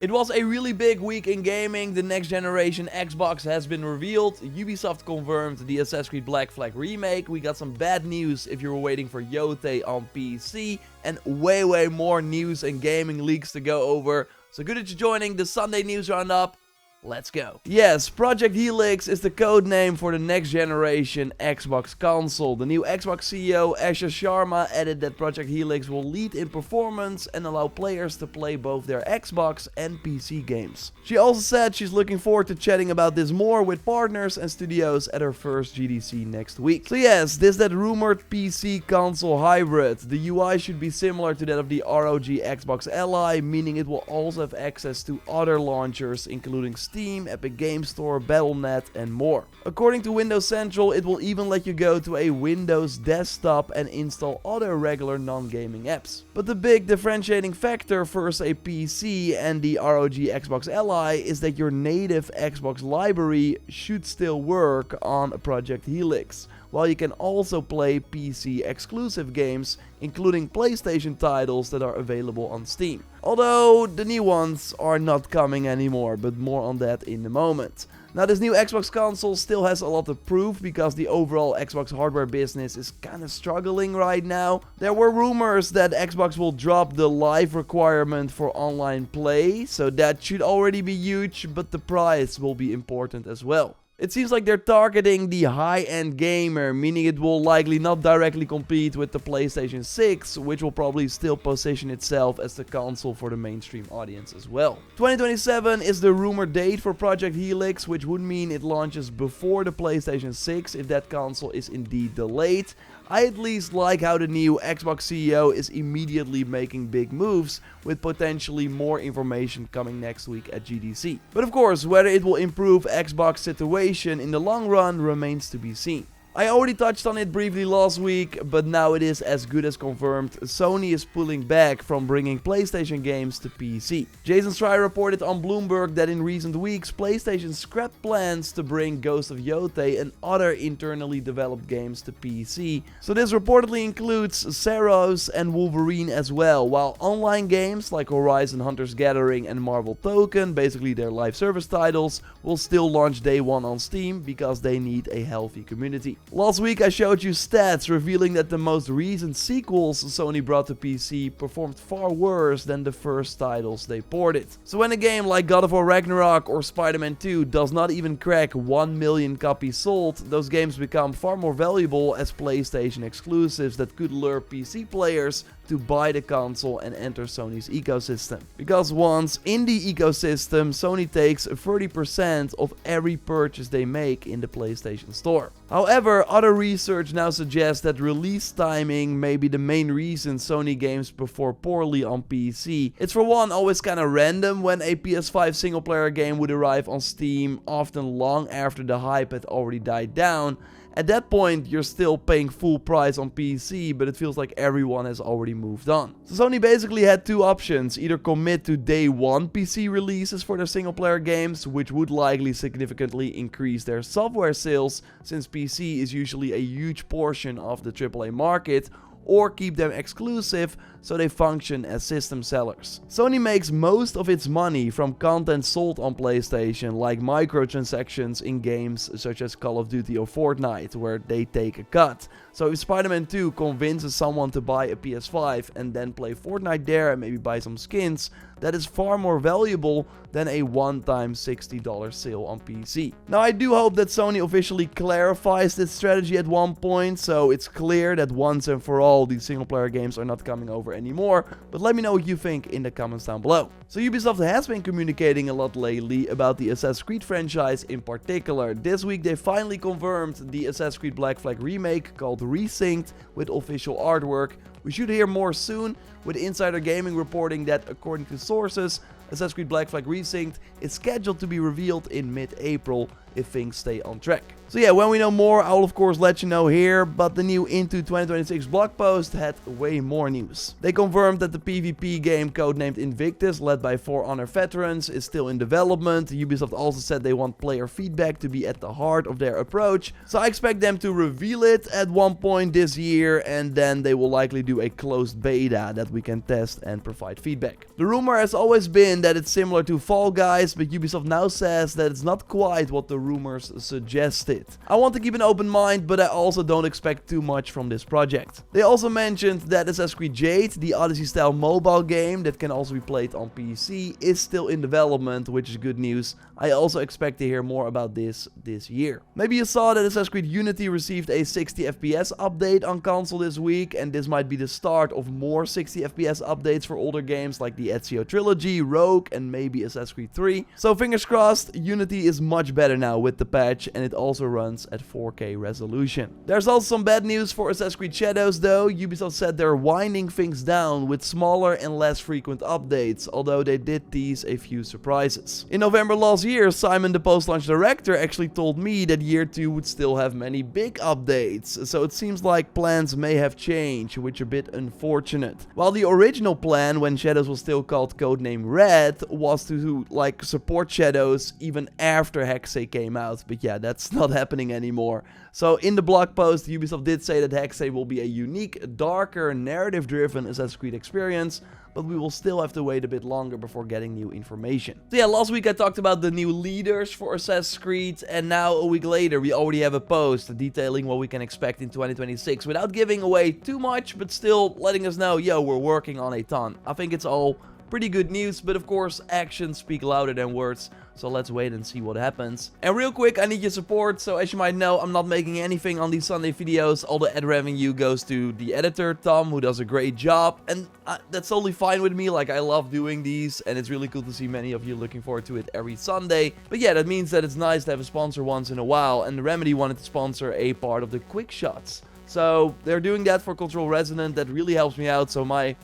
It was a really big week in gaming. The next generation Xbox has been revealed. Ubisoft confirmed the Assassin's Creed Black Flag remake. We got some bad news if you were waiting for Yotei on PC. And way more news and gaming leaks to go over. So good that you're joining the Sunday News Roundup. Let's go. Yes, Project Helix is the code name for the next generation Xbox console. The new Xbox CEO Asher Sharma added that Project Helix will lead in performance and allow players to play both their Xbox and PC games. She also said she's looking forward to chatting about this more with partners and studios at her first GDC next week. So yes, this that rumored PC console hybrid. The UI should be similar to that of the ROG Xbox Ally, meaning it will also have access to other launchers including Steam, Epic Game Store, Battle.net and more. According to Windows Central, it will even let you go to a Windows desktop and install other regular non-gaming apps. But the big differentiating factor versus a PC and the ROG Xbox Ally is that your native Xbox library should still work on Project Helix, while you can also play PC exclusive games, including PlayStation titles that are available on Steam. Although the new ones are not coming anymore, but more on that in a moment. Now this new Xbox console still has a lot to prove because the overall Xbox hardware business is kinda struggling right now. There were rumors that Xbox will drop the live requirement for online play, so that should already be huge, but the price will be important as well. It seems like they're targeting the high-end gamer, meaning it will likely not directly compete with the PlayStation 6, which will probably still position itself as the console for the mainstream audience as well. 2027 is the rumored date for Project Helix, which would mean it launches before the PlayStation 6 if that console is indeed delayed. I at least like how the new Xbox CEO is immediately making big moves, with potentially more information coming next week at GDC. But of course, whether it will improve Xbox situation in the long run remains to be seen. I already touched on it briefly last week, but now it is as good as confirmed. Sony is pulling back from bringing PlayStation games to PC. Jason Schreier reported on Bloomberg that in recent weeks, PlayStation scrapped plans to bring Ghost of Yotei and other internally developed games to PC. So this reportedly includes Zeros and Wolverine as well, while online games like Horizon Hunter's Gathering and Marvel Token, basically their live service titles, will still launch day one on Steam because they need a healthy community. Last week I showed you stats revealing that the most recent sequels Sony brought to PC performed far worse than the first titles they ported. So when a game like God of War Ragnarok or Spider-Man 2 does not even crack 1 million copies sold, those games become far more valuable as PlayStation exclusives that could lure PC players to buy the console and enter Sony's ecosystem. Because once in the ecosystem, Sony takes 30% of every purchase they make in the PlayStation Store. However, other research now suggests that release timing may be the main reason Sony games perform poorly on PC. It's for one always kinda random when a PS5 single player game would arrive on Steam, often long after the hype had already died down. At that point, you're still paying full price on PC, but it feels like everyone has already moved on. So Sony basically had two options: either commit to day one PC releases for their single player games, which would likely significantly increase their software sales, since PC is usually a huge portion of the AAA market, or keep them exclusive so they function as system sellers. Sony makes most of its money from content sold on PlayStation, like microtransactions in games such as Call of Duty or Fortnite, where they take a cut. So if Spider-Man 2 convinces someone to buy a PS5 and then play Fortnite there and maybe buy some skins, that is far more valuable than a one-time $60 sale on PC. Now I do hope that Sony officially clarifies this strategy at one point, so it's clear that once and for all these single player games are not coming over anymore, but let me know what you think in the comments down below. So Ubisoft has been communicating a lot lately about the Assassin's Creed franchise in particular. This week they finally confirmed the Assassin's Creed Black Flag remake called Resync with official artwork. We should hear more soon, with Insider Gaming reporting that according to sources, Assassin's Creed Black Flag Resynced is scheduled to be revealed in mid-April if things stay on track. So yeah, when we know more, I will of course let you know here, but the new Into 2026 blog post had way more news. They confirmed that the PvP game codenamed Invictus, led by For Honor veterans, is still in development. Ubisoft also said they want player feedback to be at the heart of their approach, so I expect them to reveal it at one point this year, and then they will likely do a closed beta that we can test and provide feedback. The rumor has always been that it's similar to Fall Guys, but Ubisoft now says that it's not quite what the rumors suggested. I want to keep an open mind, but I also don't expect too much from this project. They also mentioned that Assassin's Creed Jade, the Odyssey-style mobile game that can also be played on PC, is still in development, which is good news. I also expect to hear more about this year. Maybe you saw that Assassin's Creed Unity received a 60 FPS update on console this week, and this might be the start of more 60 FPS updates for older games like the Ezio Trilogy, Rogue, and maybe Assassin's Creed 3. So fingers crossed, Unity is much better now with the patch, and it also runs at 4K resolution. There's also some bad news for Assassin's Creed Shadows though. Ubisoft said they're winding things down with smaller and less frequent updates, although they did tease a few surprises. In November last year, Simon, the post-launch director, actually told me that year 2 would still have many big updates, so it seems like plans may have changed, which is a bit unfortunate. While the original plan, when Shadows was still called codename Red, was to support Shadows even after Hexay came out, but yeah, that's not happening anymore. So in the blog post, Ubisoft did say that Hexay will be a unique, darker, narrative-driven Assassin's Creed experience, but we will still have to wait a bit longer before getting new information. So yeah, last week I talked about the new leaders for Assassin's Creed, and now a week later we already have a post detailing what we can expect in 2026 without giving away too much, but still letting us know, yo, we're working on a ton. I think it's all pretty good news, but of course actions speak louder than words, so let's wait and see what happens. And real quick, I need your support. So as you might know, I'm not making anything on these Sunday videos. All the ad revenue goes to the editor, Tom, who does a great job, and that's totally fine with me. Like, I love doing these, and it's really cool to see many of you looking forward to it every Sunday. But yeah, that means that it's nice to have a sponsor once in a while, and Remedy wanted to sponsor a part of the quick shots. So they're doing that for Control Resonant. That really helps me out. So my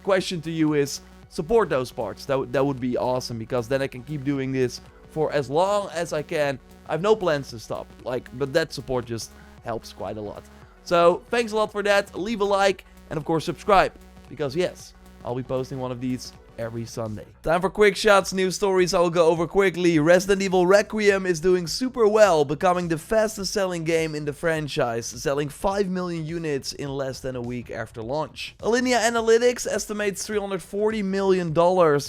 question to you is, support those parts. That would be awesome, because then I can keep doing this for as long as I can. I have no plans to stop, but that support just helps quite a lot. So thanks a lot for that. Leave a like, and of course subscribe, because yes, I'll be posting one of these every Sunday. Time for quick shots, news stories I will go over quickly. Resident Evil Requiem is doing super well, becoming the fastest selling game in the franchise, selling 5 million units in less than a week after launch. Alinea Analytics estimates $340 million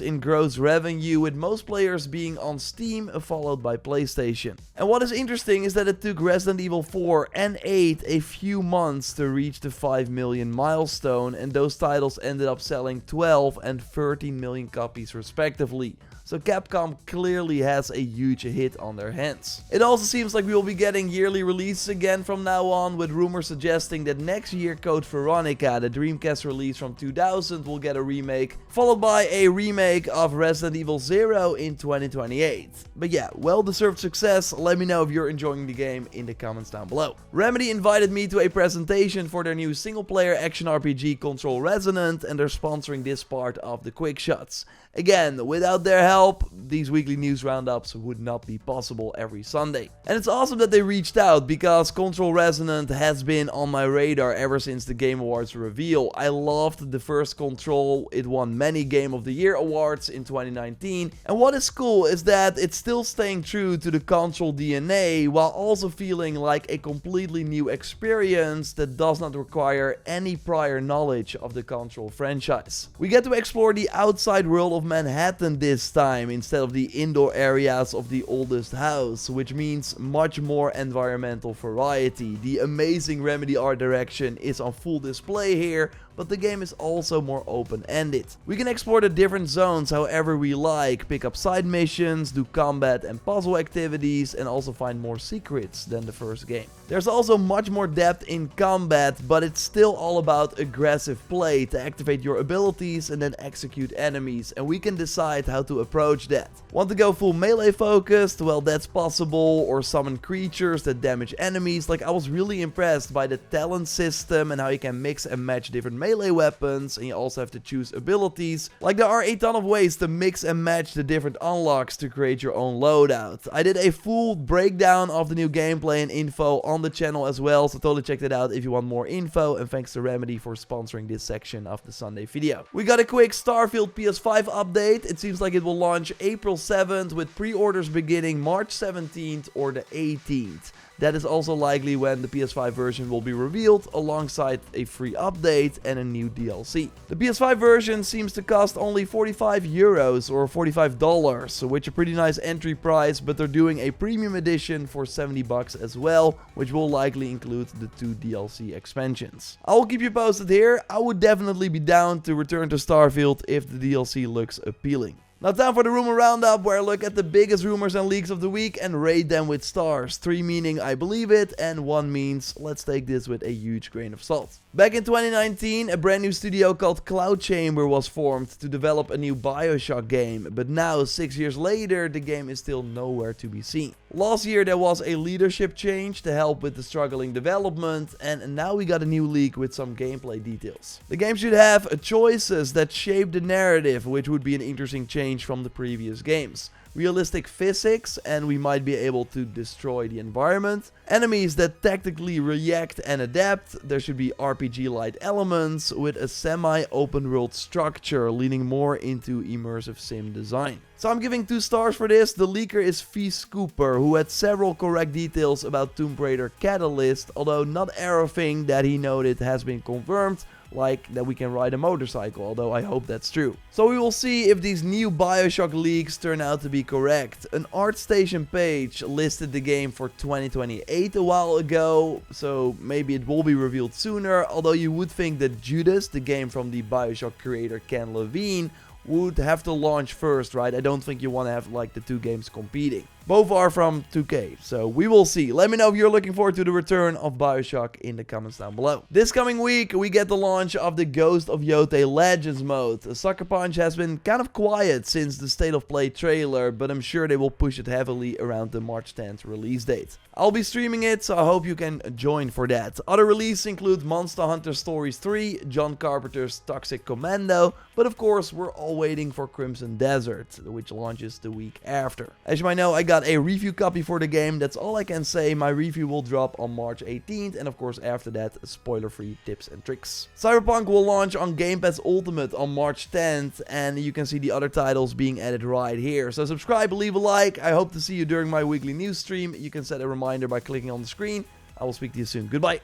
in gross revenue, with most players being on Steam, followed by PlayStation. And what is interesting is that it took Resident Evil 4 and 8 a few months to reach the 5 million milestone, and those titles ended up selling 12 and 13 million copies respectively. So Capcom clearly has a huge hit on their hands. It also seems like we will be getting yearly releases again from now on, with rumors suggesting that next year Code Veronica, the Dreamcast release from 2000, will get a remake, followed by a remake of Resident Evil 0 in 2028. But yeah, well-deserved success. Let me know if you're enjoying the game in the comments down below. Remedy invited me to a presentation for their new single-player action RPG Control Resonant, and they're sponsoring this part of the quick shots. Again, without their help, these weekly news roundups would not be possible every Sunday. And it's awesome that they reached out, because Control Resonant has been on my radar ever since the Game Awards reveal. I loved the first Control. It won many Game of the Year awards in 2019. And what is cool is that it's still staying true to the Control DNA, while also feeling like a completely new experience that does not require any prior knowledge of the Control franchise. We get to explore the outside world of Manhattan this time, instead of the indoor areas of the oldest house, which means much more environmental variety. The amazing Remedy art direction is on full display here, but the game is also more open-ended. We can explore the different zones however we like, pick up side missions, do combat and puzzle activities, and also find more secrets than the first game. There's also much more depth in combat, but it's still all about aggressive play to activate your abilities and then execute enemies, and we can decide how to approach that. Want to go full melee focused? Well, that's possible, or summon creatures that damage enemies. I was really impressed by the talent system and how you can mix and match different melee melee weapons, and you also have to choose abilities. Like, there are a ton of ways to mix and match the different unlocks to create your own loadout. I did a full breakdown of the new gameplay and info on the channel as well, so totally check that out if you want more info, and thanks to Remedy for sponsoring this section of the Sunday video. We got a quick Starfield PS5 update. It seems like it will launch April 7th with pre-orders beginning March 17th or the 18th. That is also likely when the PS5 version will be revealed, alongside a free update and a new DLC. The PS5 version seems to cost only €45 or $45, which is a pretty nice entry price, but they're doing a premium edition for $70 as well, which will likely include the 2 DLC expansions. I will keep you posted here. I would definitely be down to return to Starfield if the DLC looks appealing. Now time for the rumor roundup, where I look at the biggest rumors and leaks of the week and rate them with stars. 3 meaning I believe it, and 1 means let's take this with a huge grain of salt. Back in 2019, a brand new studio called Cloud Chamber was formed to develop a new Bioshock game, but now 6 years later the game is still nowhere to be seen. Last year there was a leadership change to help with the struggling development, and now we got a new leak with some gameplay details. The game should have choices that shape the narrative, which would be an interesting change from the previous games. Realistic physics, and we might be able to destroy the environment. Enemies that tactically react and adapt. There should be RPG-like elements with a semi-open world structure, leaning more into immersive sim design. So I'm giving 2 stars for this. The leaker is Fee Cooper, who had several correct details about Tomb Raider Catalyst, although not everything that he noted has been confirmed, like that we can ride a motorcycle, although I hope that's true. So we will see if these new Bioshock leaks turn out to be correct. An ArtStation page listed the game for 2028 a while ago, so maybe it will be revealed sooner, although you would think that Judas, the game from the Bioshock creator Ken Levine, would have to launch first, right? I don't think you want to have like the 2 games competing. Both are from 2K, so we will see. Let me know if you're looking forward to the return of Bioshock in the comments down below. This coming week, we get the launch of the Ghost of Yotei Legends mode. Sucker Punch has been kind of quiet since the State of Play trailer, but I'm sure they will push it heavily around the March 10th release date. I'll be streaming it, so I hope you can join for that. Other releases include Monster Hunter Stories 3, John Carpenter's Toxic Commando, but of course we're all waiting for Crimson Desert, which launches the week after. As you might know, I got a review copy for the game. That's all I can say. My review will drop on March 18th, and of course after that, spoiler-free tips and tricks. Cyberpunk will launch on Game Pass Ultimate on March 10th, and you can see the other titles being added right here. So subscribe, leave a like. I hope to see you during my weekly news stream. You can set a reminder by clicking on the screen. I will speak to you soon. Goodbye.